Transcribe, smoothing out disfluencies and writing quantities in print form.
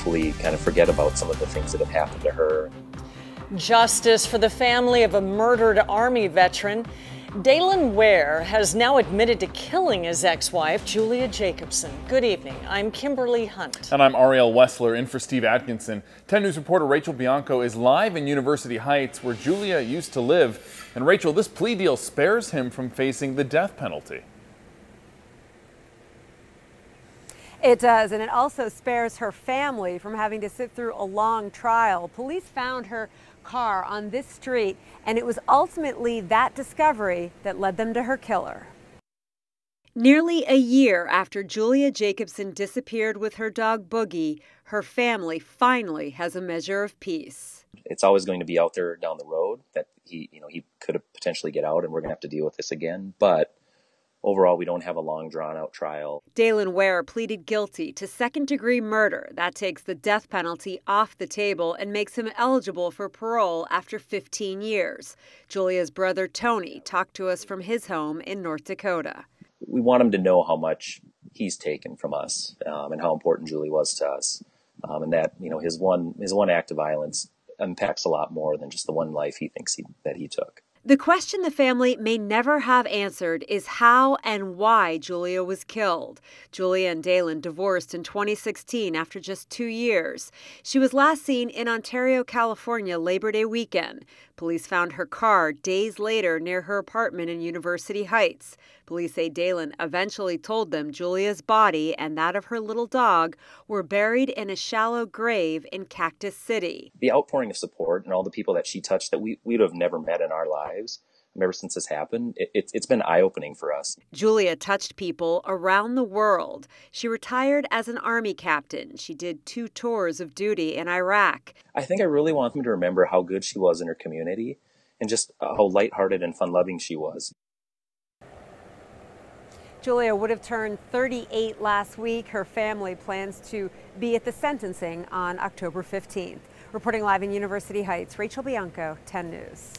hopefully kind of forget about some of the things that have happened to her. Justice for the family of a murdered Army veteran. Dalen Ware has now admitted to killing his ex-wife, Julia Jacobson. Good evening. I'm Kimberly Hunt. And I'm Ariel Wessler, in for Steve Atkinson. 10 News reporter Rachel Bianco is live in University Heights, where Julia used to live. And Rachel, this plea deal spares him from facing the death penalty. It does, and it also spares her family from having to sit through a long trial. Police found her car on this street, and it was ultimately that discovery that led them to her killer. Nearly a year after Julia Jacobson disappeared with her dog Boogie, her family finally has a measure of peace. It's always going to be out there down the road that he could have potentially get out, and we're going to have to deal with this again. But overall, we don't have a long, drawn-out trial. Dalen Ware pleaded guilty to second-degree murder. That takes the death penalty off the table and makes him eligible for parole after 15 years. Julia's brother, Tony, talked to us from his home in North Dakota. We want him to know how much he's taken from us, and how important Julie was to us, and that his one act of violence impacts a lot more than just the one life he thinks that he took. The question the family may never have answered is how and why Julia was killed. Julia and Dalen divorced in 2016 after just 2 years. She was last seen in Ontario, California, Labor Day weekend. Police found her car days later near her apartment in University Heights. Police say Dalen eventually told them Julia's body and that of her little dog were buried in a shallow grave in Cactus City. The outpouring of support and all the people that she touched that we would have never met in our lives, ever since this happened, it's been eye-opening for us. Julia touched people around the world. She retired as an Army captain. She did 2 tours of duty in Iraq. I think I really want them to remember how good she was in her community and just how lighthearted and fun-loving she was. Julia would have turned 38 last week. Her family plans to be at the sentencing on October 15th. Reporting live in University Heights, Rachel Bianco, 10 News.